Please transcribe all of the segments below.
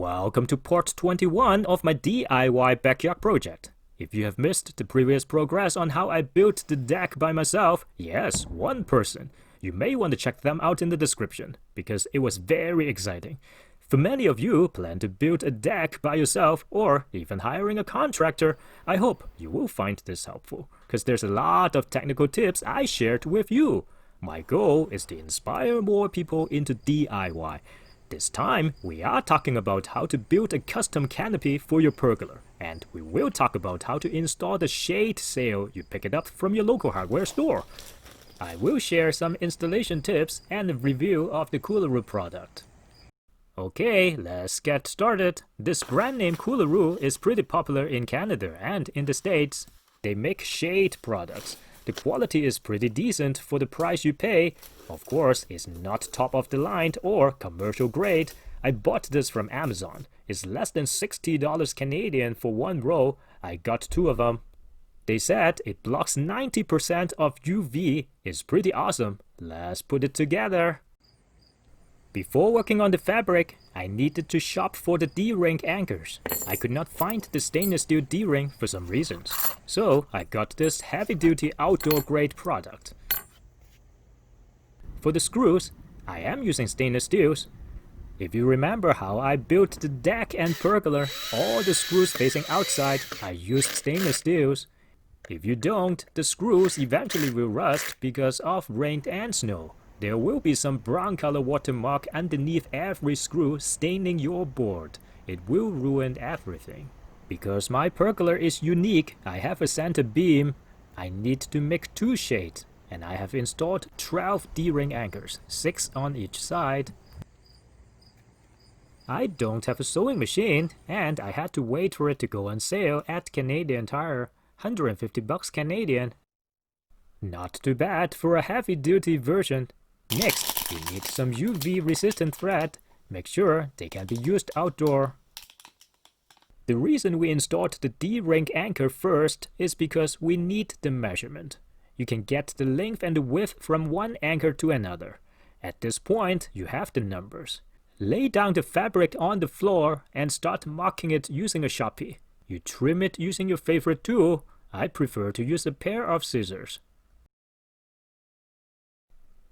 Welcome to part 21 of my DIY backyard project. If you have missed the previous progress on how I built the deck by myself, yes, one person, you may want to check them out in the description, because it was very exciting. For many of you plan to build a deck by yourself or even hiring a contractor, I hope you will find this helpful, because there's a lot of technical tips I shared with you. My goal is to inspire more people into DIY. This time, we are talking about how to build a custom canopy for your pergola, and we will talk about how to install the shade sail you pick it up from your local hardware store. I will share some installation tips and a review of the Coolaroo product. Okay, let's get started. This brand name Coolaroo is pretty popular in Canada and in the States. They make shade products. The quality is pretty decent for the price you pay. Of course, it's not top of the line or commercial grade. I bought this from Amazon. It's less than $60 Canadian for one row. I got two of them. They said it blocks 90% of UV. It's pretty awesome. Let's put it together. Before working on the fabric, I needed to shop for the D-ring anchors. I could not find the stainless steel D-ring for some reasons, so I got this heavy-duty outdoor-grade product. For the screws, I am using stainless steels. If you remember how I built the deck and pergola, all the screws facing outside, I used stainless steels. If you don't, the screws eventually will rust because of rain and snow. There will be some brown color watermark underneath every screw staining your board. It will ruin everything. Because my pergola is unique, I have a center beam. I need to make two shades, and I have installed 12 D-ring anchors, 6 on each side. I don't have a sewing machine, and I had to wait for it to go on sale at Canadian Tire, $150 Canadian. Not too bad for a heavy-duty version. Next, we need some UV-resistant thread. Make sure they can be used outdoor. The reason we installed the D-ring anchor first is because we need the measurement. You can get the length and the width from one anchor to another. At this point, you have the numbers. Lay down the fabric on the floor and start marking it using a Sharpie. You trim it using your favorite tool. I prefer to use a pair of scissors.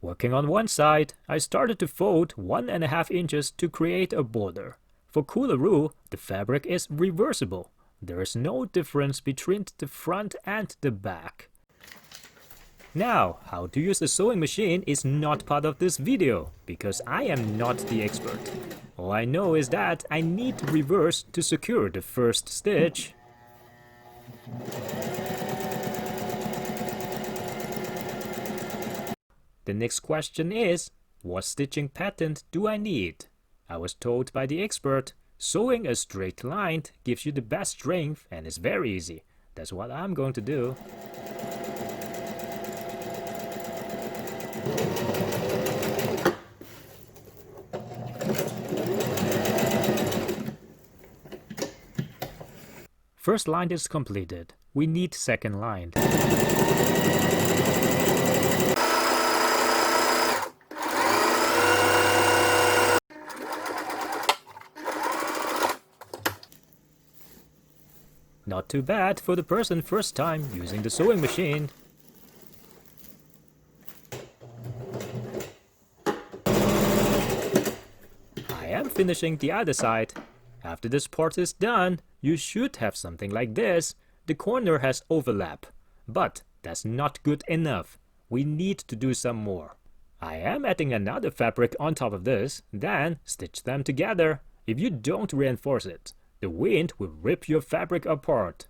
Working on one side, I started to fold 1.5 inches to create a border. For Coolaroo, the fabric is reversible. There is no difference between the front and the back. Now, how to use a sewing machine is not part of this video, because I am not the expert. All I know is that I need to reverse to secure the first stitch. The next question is, what stitching pattern do I need? I was told by the expert, sewing a straight line gives you the best strength and is very easy. That's what I'm going to do. First line is completed. We need second line. Not too bad for the person first time using the sewing machine. I am finishing the other side. After this part is done, you should have something like this. The corner has overlap, but that's not good enough. We need to do some more. I am adding another fabric on top of this, then stitch them together. If you don't reinforce it, the wind will rip your fabric apart.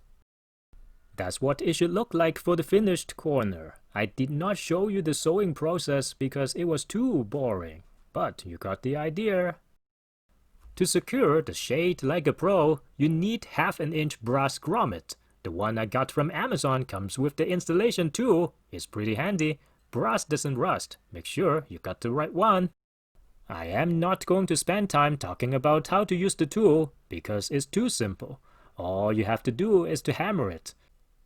That's what it should look like for the finished corner. I did not show you the sewing process because it was too boring, but you got the idea. To secure the shade like a pro, you need 1/2 inch brass grommet. The one I got from Amazon comes with the installation tool. It's pretty handy. Brass doesn't rust. Make sure you got the right one. I am not going to spend time talking about how to use the tool, because it's too simple. All you have to do is to hammer it.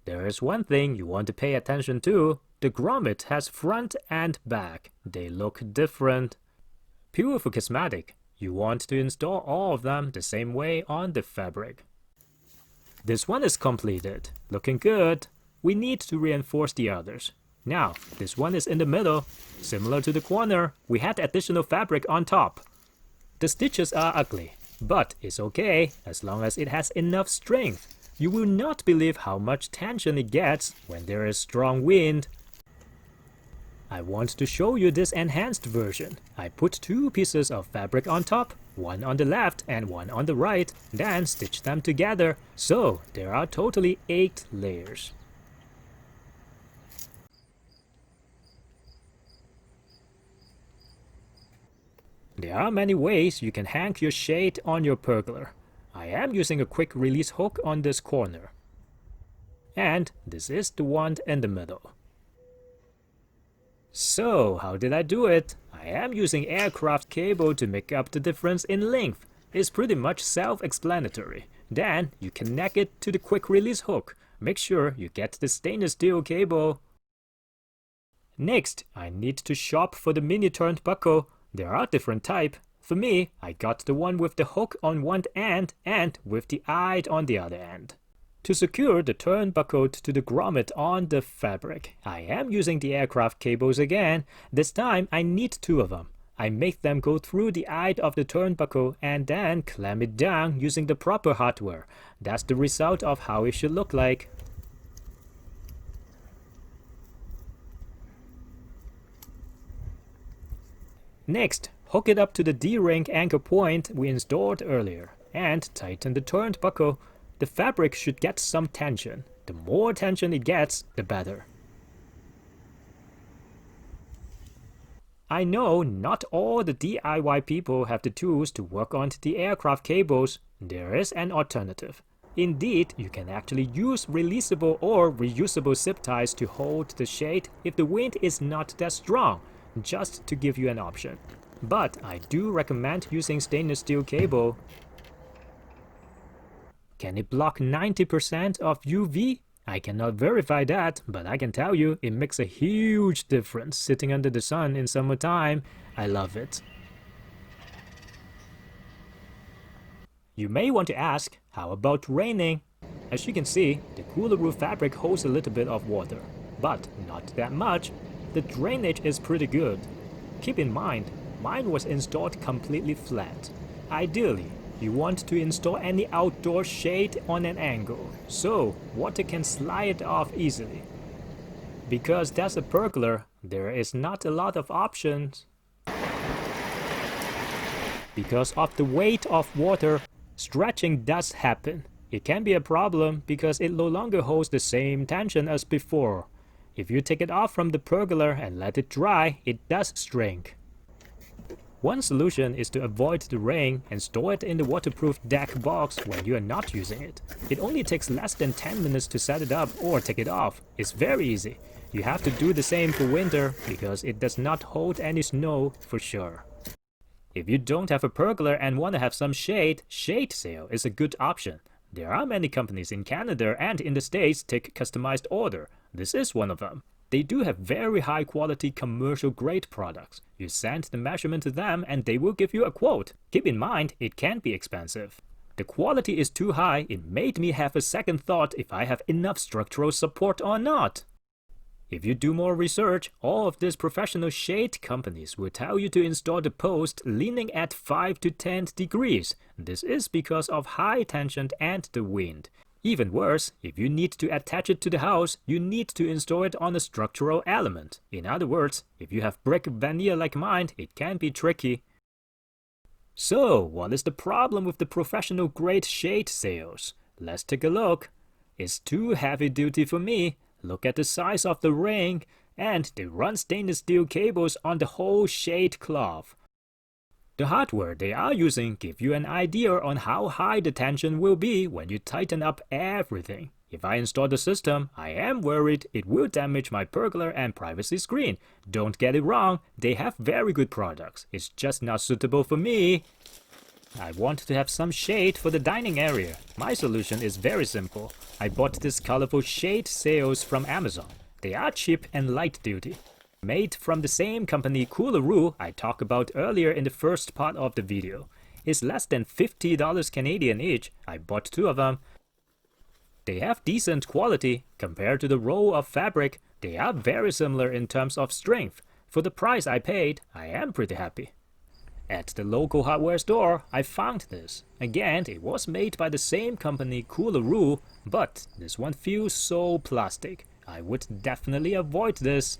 There is one thing you want to pay attention to. The grommet has front and back. They look different. Pure for cosmetic. you want to install all of them the same way on the fabric. This one is completed, looking good. We need to reinforce the others. Now, this one is in the middle. Similar to the corner, we had additional fabric on top. The stitches are ugly, but it's okay as long as it has enough strength. You will not believe how much tension it gets when there is strong wind. I want to show you this enhanced version. I put 2 pieces of fabric on top, one on the left and one on the right, then stitch them together, so there are totally 8 layers. There are many ways you can hang your shade on your pergola. I am using a quick release hook on this corner. And this is the one in the middle. So, how did I do it? I am using aircraft cable to make up the difference in length. It's pretty much self-explanatory. Then, you connect it to the quick release hook. Make sure you get the stainless steel cable. Next, I need to shop for the mini turnbuckle. There are different types. For me, I got the one with the hook on one end and with the eye on the other end. To secure the turnbuckle to the grommet on the fabric, I am using the aircraft cables again. This time I need 2 of them. I make them go through the eye of the turnbuckle and then clamp it down using the proper hardware. That's the result of how it should look like. Next, hook it up to the D-ring anchor point we installed earlier and tighten the turnbuckle. The fabric should get some tension. The more tension it gets, the better. I know not all the DIY people have the tools to work on the aircraft cables. There is an alternative. Indeed, you can actually use releasable or reusable zip ties to hold the shade if the wind is not that strong, just to give you an option. But I do recommend using stainless steel cable. Can it block 90% of UV? I cannot verify that, but I can tell you it makes a huge difference sitting under the sun in summertime. I love it. You may want to ask, how about raining? As you can see, the Coolaroo fabric holds a little bit of water, but not that much. The drainage is pretty good. Keep in mind, mine was installed completely flat. Ideally, you want to install any outdoor shade on an angle, so water can slide off easily. Because that's a pergola, there is not a lot of options. Because of the weight of water, stretching does happen. It can be a problem because it no longer holds the same tension as before. If you take it off from the pergola and let it dry, it does shrink. One solution is to avoid the rain and store it in the waterproof deck box when you are not using it. It only takes less than 10 minutes to set it up or take it off. It's very easy. You have to do the same for winter because it does not hold any snow for sure. If you don't have a pergola and want to have some shade, Shade Sail is a good option. There are many companies in Canada and in the States take customized order. This is one of them. They do have very high quality commercial grade products. You send the measurement to them and they will give you a quote. Keep in mind, it can be expensive. The quality is too high, it made me have a second thought if I have enough structural support or not. If you do more research, all of these professional shade companies will tell you to install the post leaning at 5 to 10 degrees. This is because of high tension and the wind. Even worse, if you need to attach it to the house, you need to install it on a structural element. In other words, if you have brick veneer like mine, it can be tricky. So, what is the problem with the professional grade shade sails? Let's take a look. It's too heavy duty for me. Look at the size of the ring, and they run stainless steel cables on the whole shade cloth. The hardware they are using give you an idea on how high the tension will be when you tighten up everything. If I install the system, I am worried it will damage my pergola and privacy screen. Don't get it wrong, they have very good products. It's just not suitable for me. I want to have some shade for the dining area. My solution is very simple. I bought these colorful shade sails from Amazon. They are cheap and light duty. Made from the same company Coolaroo I talked about earlier in the first part of the video. It's less than $50 Canadian each. I bought 2 of them. They have decent quality. Compared to the roll of fabric, they are very similar in terms of strength. For the price I paid, I am pretty happy. At the local hardware store, I found this. Again, it was made by the same company, Coolaroo, but this one feels so plastic. I would definitely avoid this.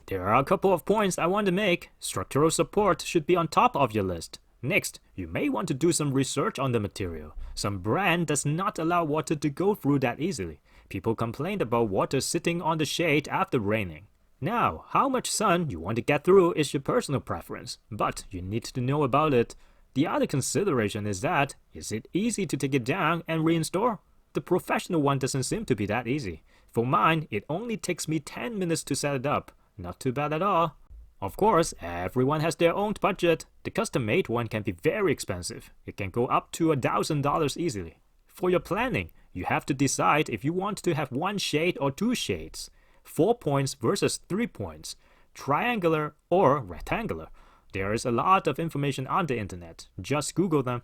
There are a couple of points I want to make. Structural support should be on top of your list. Next, you may want to do some research on the material. Some brand does not allow water to go through that easily. People complained about water sitting on the shade after raining. Now, how much sun you want to get through is your personal preference, but you need to know about it. The other consideration is that, is it easy to take it down and reinstall? The professional one doesn't seem to be that easy. For mine, it only takes me 10 minutes to set it up. Not too bad at all. Of course, everyone has their own budget. The custom-made one can be very expensive. It can go up to $1,000 easily. For your planning, you have to decide if you want to have 1 shade or 2 shades. 4 points versus 3 points. Triangular or rectangular. There is a lot of information on the internet. Just Google them.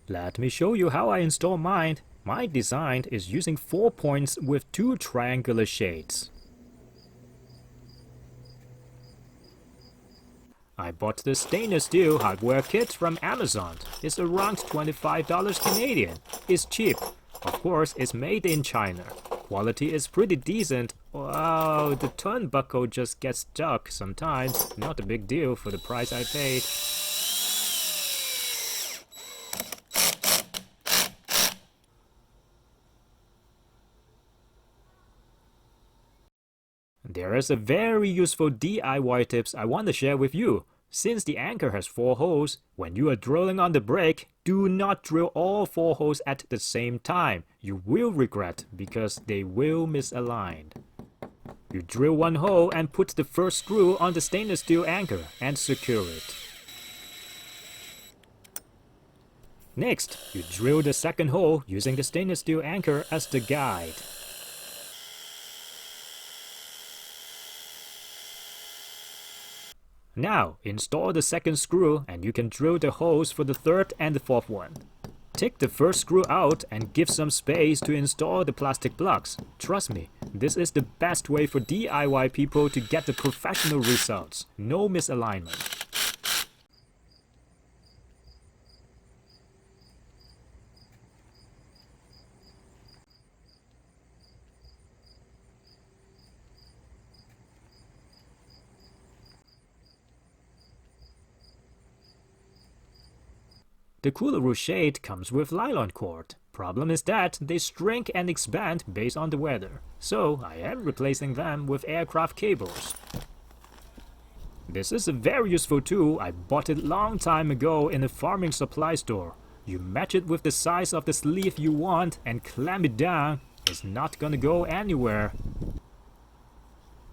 Let me show you how I install mine. My design is using 4 points with 2 triangular shades. I bought the stainless steel hardware kit from Amazon. It's around $25 Canadian. It's cheap. Of course, it's made in China. Quality is pretty decent. Wow, the turnbuckle just gets stuck sometimes. Not a big deal for the price I paid. There is a very useful DIY tips I want to share with you. Since the anchor has 4 holes, when you are drilling on the brake, do not drill all 4 holes at the same time. You will regret because they will misalign. You drill 1 hole and put the first screw on the stainless steel anchor and secure it. Next, you drill the second hole using the stainless steel anchor as the guide. Now, install the second screw and you can drill the holes for the third and the fourth one. Take the first screw out and give some space to install the plastic blocks. Trust me, this is the best way for DIY people to get the professional results. No misalignment. The Coolaroo Shade comes with nylon cord. Problem is that they shrink and expand based on the weather, so I am replacing them with aircraft cables. This is a very useful tool. I bought it long time ago in a farming supply store. You match it with the size of the sleeve you want and clamp it down. It's not gonna go anywhere.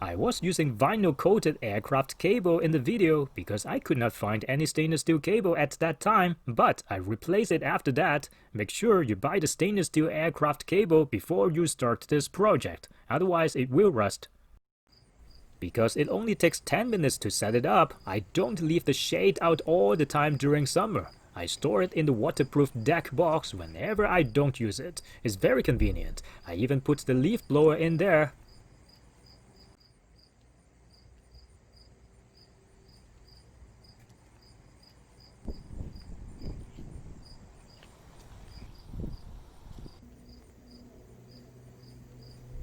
I was using vinyl-coated aircraft cable in the video because I could not find any stainless steel cable at that time, but I replaced it after that. Make sure you buy the stainless steel aircraft cable before you start this project, otherwise it will rust. Because it only takes 10 minutes to set it up, I don't leave the shade out all the time during summer. I store it in the waterproof deck box whenever I don't use it. It's very convenient. I even put the leaf blower in there.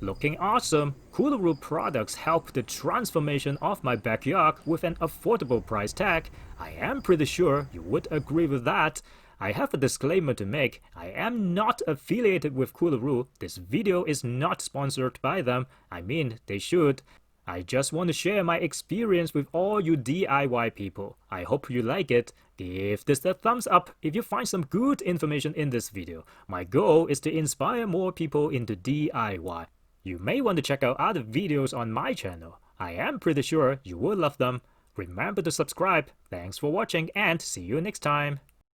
Looking awesome! Coolaroo products help the transformation of my backyard with an affordable price tag. I am pretty sure you would agree with that. I have a disclaimer to make. I am not affiliated with Coolaroo. This video is not sponsored by them. I mean, they should. I just want to share my experience with all you DIY people. I hope you like it. Give this a thumbs up if you find some good information in this video. My goal is to inspire more people into DIY. You may want to check out other videos on my channel. I am pretty sure you will love them. Remember to subscribe. Thanks for watching and see you next time.